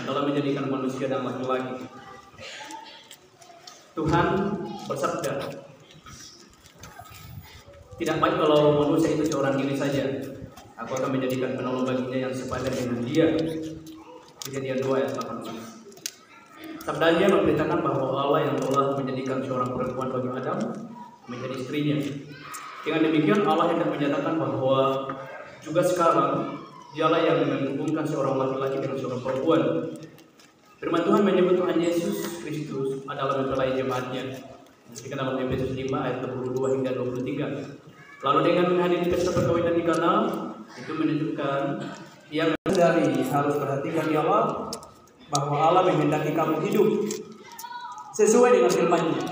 adalah menjadikan manusia dan laki-laki. Tuhan bersabda, tidak baik kalau manusia itu seorang diri saja. Aku akan menjadikan penolong baginya yang sepadan dengan dia. Kejadian 2 ayat 18. Sabdanya memberitakan bahwa Allah yang telah menjadikan seorang perempuan bagi Adam menjadi istrinya. Dengan demikian Allah hendak menyatakan bahwa juga sekarang Dialah yang menghubungkan seorang laki-laki dengan seorang perempuan. Firman Tuhan menyebut Tuhan Yesus Kristus adalah mempelai jemaatnya. Disebutkan dalam Efesus 5 ayat 22 hingga 23. Lalu dengan menghadiri pesta perkawinan di Kana, itu menunjukkan yang dari harus perhatikan ialah bahwa Allah menghendaki kamu hidup sesuai dengan firman-Nya,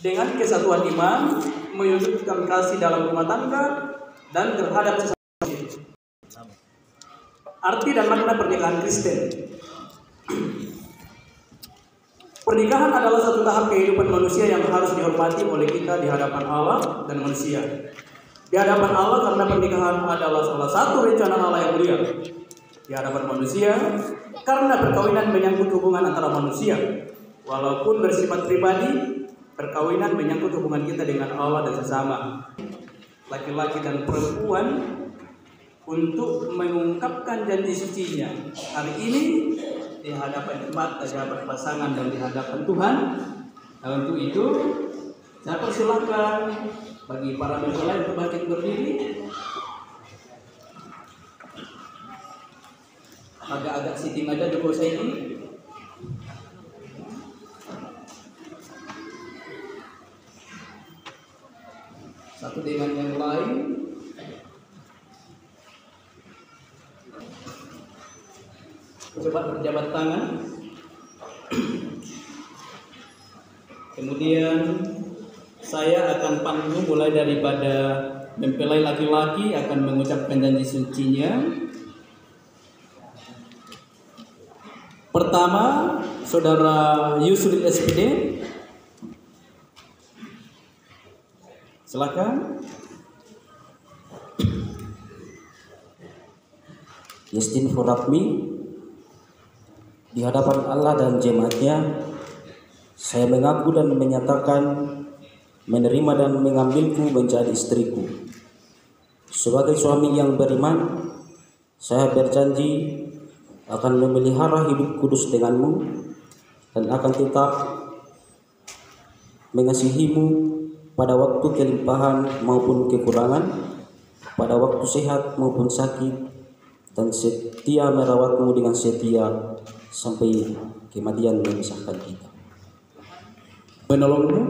dengan kesatuan iman, menunjukkan kasih dalam rumah tangga dan terhadap sesama. Arti dan makna pernikahan Kristen. Pernikahan adalah satu tahap kehidupan manusia yang harus dihormati oleh kita di hadapan Allah dan manusia. Di hadapan Allah karena pernikahan adalah salah satu rencana Allah yang mulia. Di hadapan manusia karena perkawinan menyangkut hubungan antara manusia. Walaupun bersifat pribadi, perkawinan menyangkut hubungan kita dengan Allah dan sesama. Laki-laki dan perempuan untuk mengungkapkan janji sucinya hari ini di hadapan jemaat, di hadapan pasangan dan di hadapan Tuhan. Nah, untuk itu saya persilahkan bagi para mempelai untuk bangkit berdiri. Agak-agak sitting aja dulu saya ini. Satu dengan yang lain. Coba berjabat tangan. Kemudian saya akan panggil mulai daripada mempelai laki-laki akan mengucapkan janji sucinya. Pertama, Saudara Yusril SPD. Silakan. Yestin Forapmi, di hadapan Allah dan jemaatnya, saya mengaku dan menyatakan menerima dan mengambilku menjadi istriku. Sebagai suami yang beriman, saya berjanji akan memelihara hidup kudus denganmu dan akan tetap mengasihimu pada waktu kelimpahan maupun kekurangan, pada waktu sehat maupun sakit, dan setia merawatmu dengan setia sampai kematian memisahkan kita. Menolongmu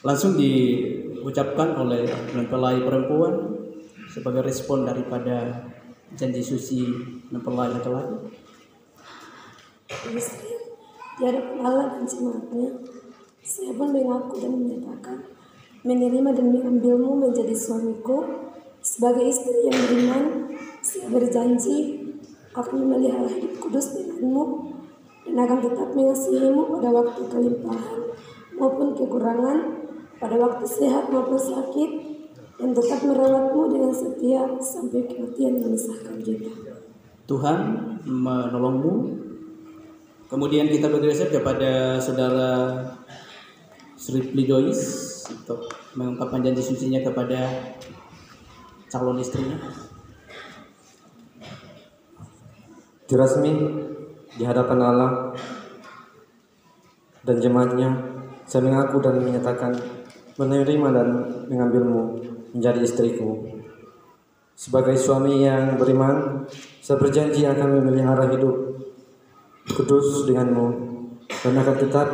langsung diucapkan oleh mempelai perempuan sebagai respon daripada janji suci mempelai laki-laki. Di hadapan Allah dan jemaatnya, saya pun mengaku dan menyatakan menerima dan mengambilmu menjadi suamiku. Sebagai istri yang beriman, saya berjanji akan memelihara hidup kudus denganmu dan akan tetap mengasihimu pada waktu kelimpahan maupun kekurangan, pada waktu sehat maupun sakit, dan tetap merawatmu dengan setia sampai kematian memisahkan kita. Tuhan menolongmu. Kemudian kita bergeser kepada Saudara Sripli Joyce untuk mengungkapkan janji sucinya kepada calon istrinya. Dirasmi di hadapan Allah dan jemaatnya, saya mengaku dan menyatakan menerima dan mengambilmu menjadi istriku. Sebagai suami yang beriman, saya berjanji akan memelihara hidup kudus denganmu dan akan tetap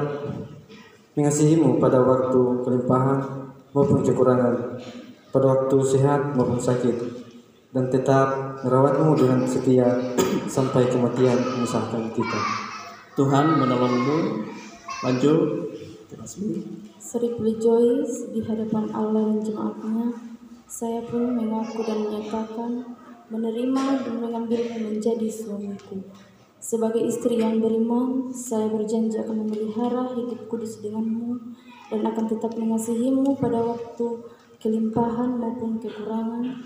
mengasihimu pada waktu kelimpahan maupun kekurangan, pada waktu sehat maupun sakit, dan tetap merawatmu dengan setia sampai kematian memisahkan kita. Tuhan menolongmu. Lanjut. Sripli Joyce, di hadapan Allah dan jemaatnya, saya pun mengaku dan menyatakan menerima dan mengambilmu menjadi suamiku. Sebagai istri yang beriman, saya berjanji akan memelihara hidup kudus denganmu dan akan tetap mengasihimu pada waktu kelimpahan maupun kekurangan,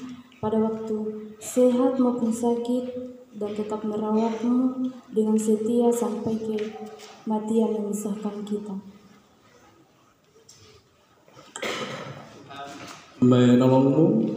pada waktu sehat maupun sakit, dan tetap merawatmu dengan setia sampai kematian yang memisahkan kita. Menolongmu.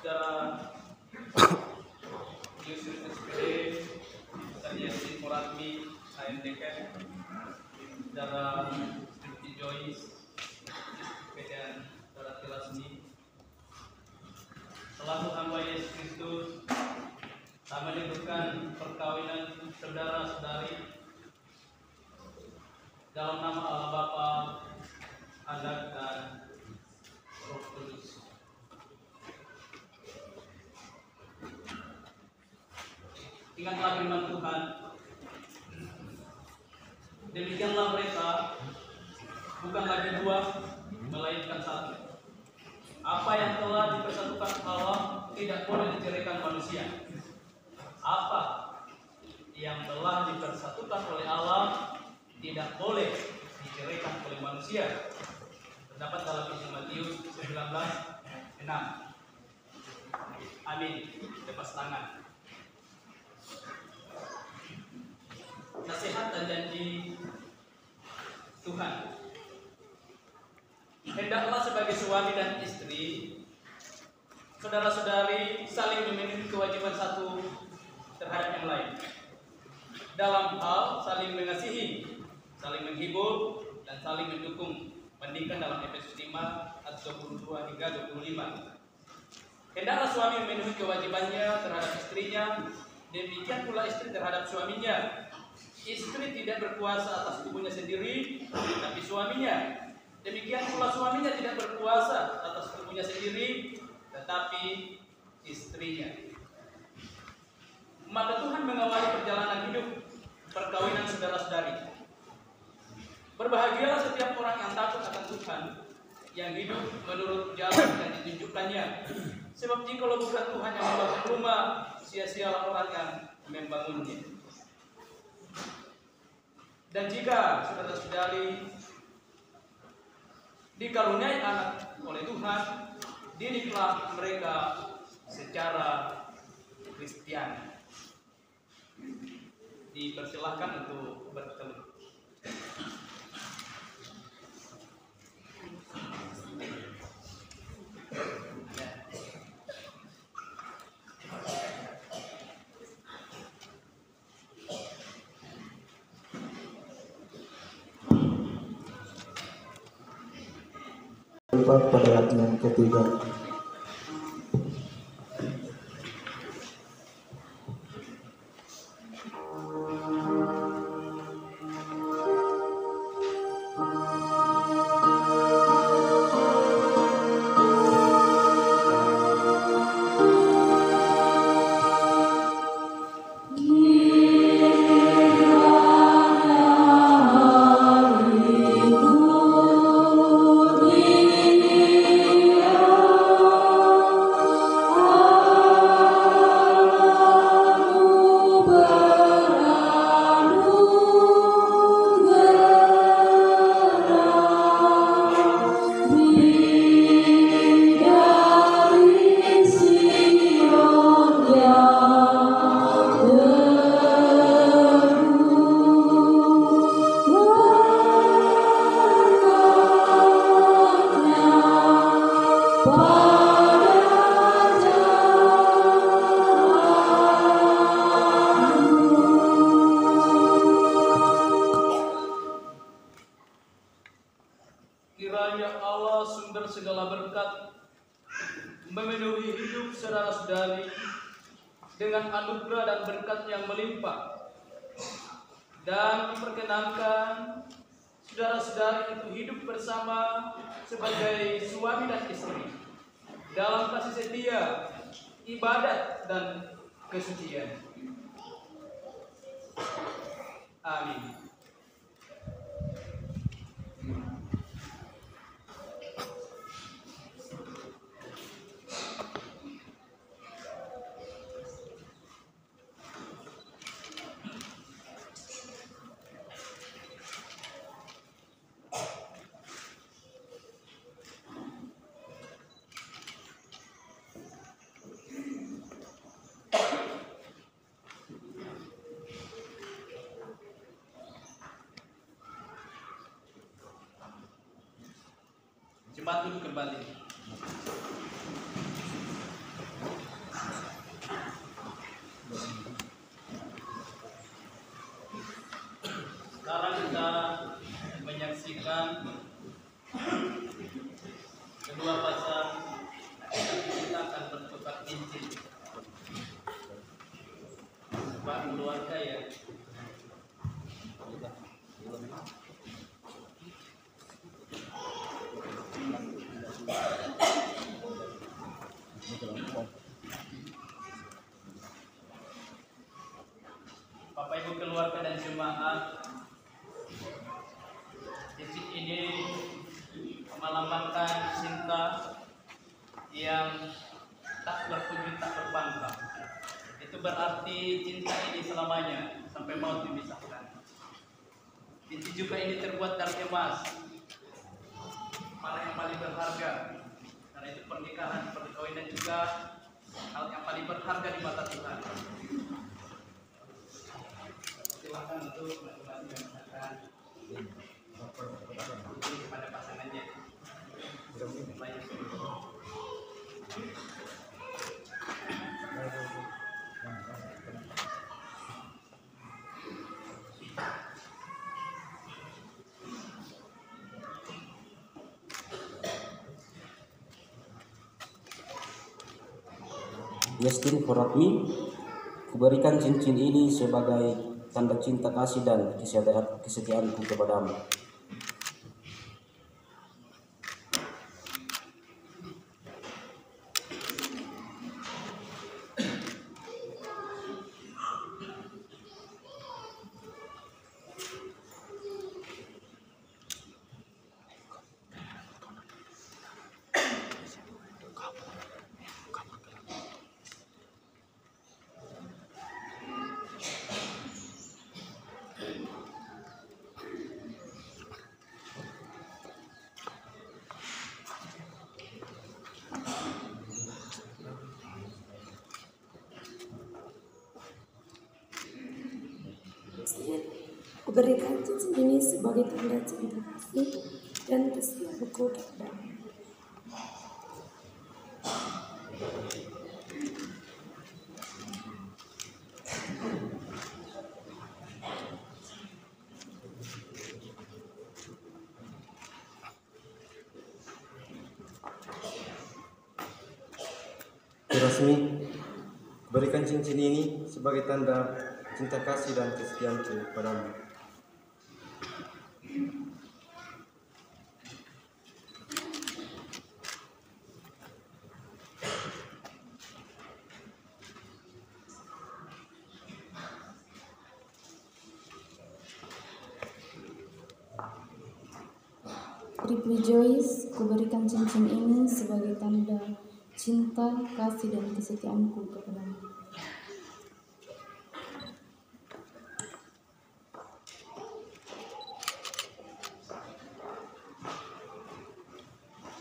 Saudara Yusuf SPD, Saudara Yasin Muratmi, AMDK, Saudara Siti Joyce, dan Saudara Tilasmi, selaku hamba Yesus Kristus, tak menyebutkan perkawinan saudara-saudari dalam nama Allah Bapa, Anak dan Roh Kudus. Ingatlah firman Tuhan, demikianlah mereka bukan lagi dua, melainkan satu. Apa yang telah dipersatukan Allah tidak boleh diceraikan manusia. Apa yang telah dipersatukan oleh Allah tidak boleh diceraikan oleh manusia. Terdapat dalam Injil Matius 19:6. Amin. Lepas tangan. Nasihat dan janji Tuhan. Hendaklah sebagai suami dan istri, saudara-saudari saling memenuhi kewajiban satu terhadap yang lain. Dalam hal saling mengasihi, saling menghibur, dan saling mendukung. Bandingkan dalam Efesus 5 ayat 22 hingga 25. Hendaklah suami memenuhi kewajibannya terhadap istrinya, demikian pula istri terhadap suaminya. Istri tidak berkuasa atas tubuhnya sendiri, tapi suaminya. Demikian pula suaminya tidak berkuasa atas tubuhnya sendiri, tetapi istrinya. Maka Tuhan mengawali perjalanan hidup perkawinan saudara-saudari. Berbahagialah setiap orang yang takut akan Tuhan, yang hidup menurut jalan yang ditunjukkannya. Sebab jikalau bukan Tuhan yang membangun rumah, sia-sialah orang yang membangunnya. Dan jika saudara-saudari dikaruniai anak oleh Tuhan, didiklah mereka secara Kristiani. Dipersilahkan untuk bertemu. Pada ayat yang ketiga. Kiranya Allah sumber segala berkat memenuhi hidup saudara-saudari dengan anugerah dan berkat yang melimpah, dan diperkenankan saudara-saudari itu hidup bersama sebagai suami dan istri dalam kasih setia, ibadat, dan kesucian. Amin. Cepat duduk kembali. Sekarang kita menyaksikan kedua pasang kita akan bertukar cincin. Pak keluarga ya. Bapak Ibu keluarga dan jemaat, cincin ini melambangkan cinta yang tak bertujuan, tak berpangkal. Itu berarti cinta ini selamanya sampai maut dipisahkan. Cincin juga ini terbuat dari emas, yang paling berharga. Karena itu pernikahan, perkawinan juga hal yang paling berharga di mata Tuhan. Silakan untuk masing-masing mengatakan kepada pasangannya. Yastin Foratmi, kuberikan cincin ini sebagai tanda cinta kasih dan kesetiaanku kepadamu. Kuberikan cincin ini sebagai tanda cinta kasih dan kesetiaanku kepadamu. Resmi, berikan cincin ini sebagai tanda cinta kasih dan kesetiaanku padamu. Ripli Joyce, kuberikan cincin ini sebagai tanda cinta, kasih, dan kesetiaanku kepadamu.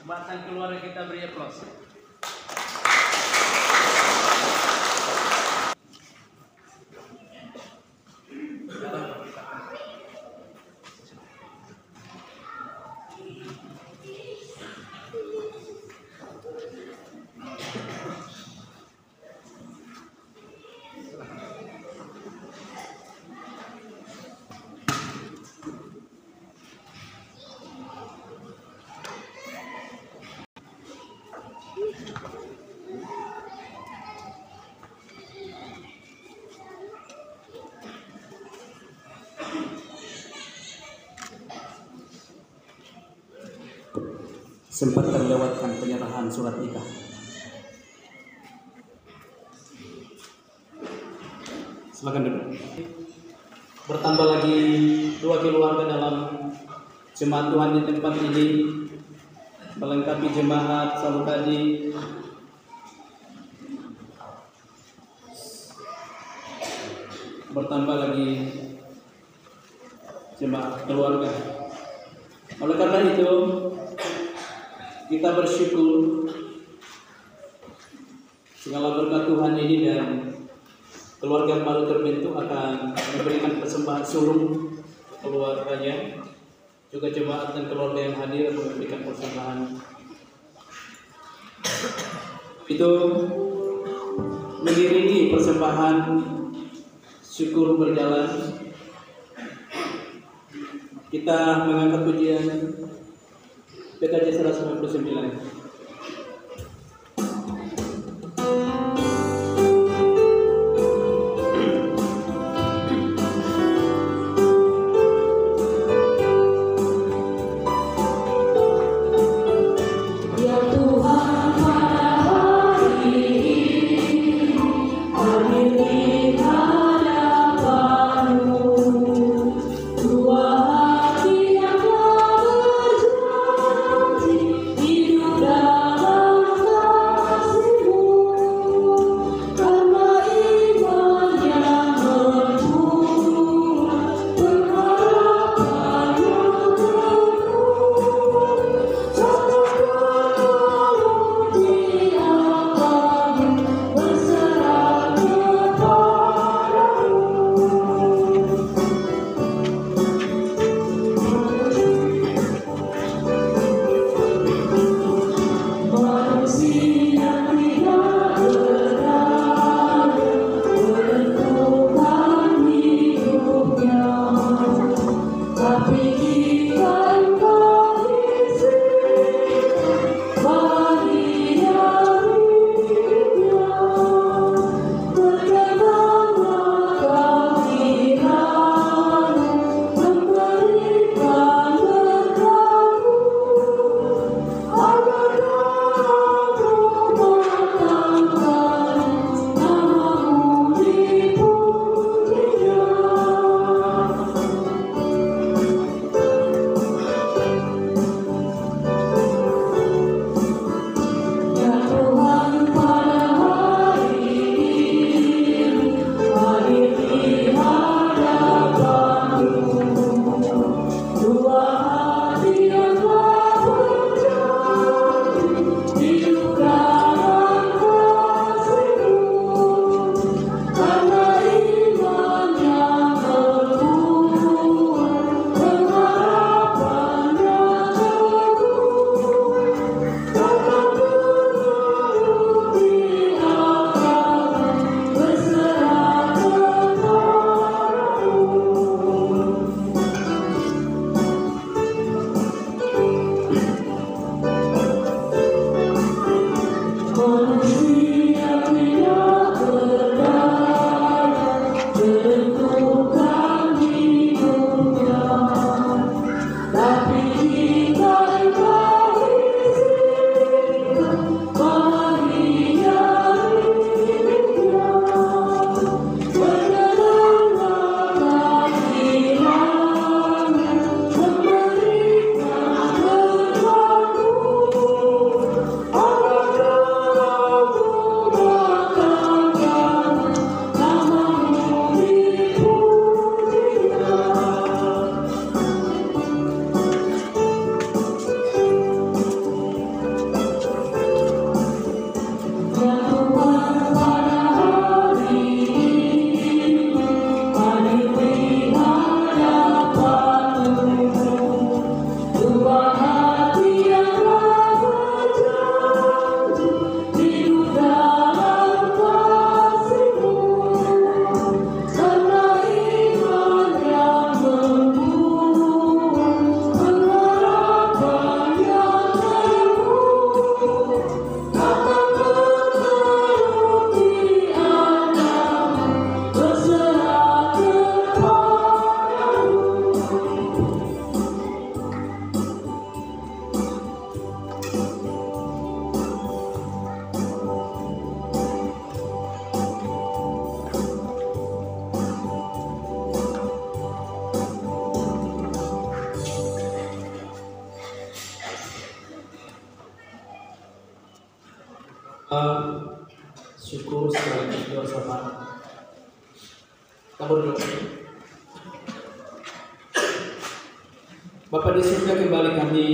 Sebatan keluarga kita beri aplaus. sempat terlewatkan penyerahan surat nikah. Silakan duduk. Bertambah lagi 2 keluarga dalam jemaat Tuhan di tempat ini, melengkapi jemaat Salukadi. Bertambah lagi jemaat keluarga. Oleh karena itu, kita bersyukur segala berkat Tuhan ini dan keluarga yang baru terbentuk akan memberikan persembahan sulung keluarganya, juga jemaat dan keluarga yang hadir memberikan persembahan. Itu mengiringi persembahan syukur berjalan. Kita mengangkat pujian PKJ 199. Dua hati yang telah berjanji hidup dan syukur sekaligus doa syafaat. Kita berdoa. Bapa di surga, kembali kami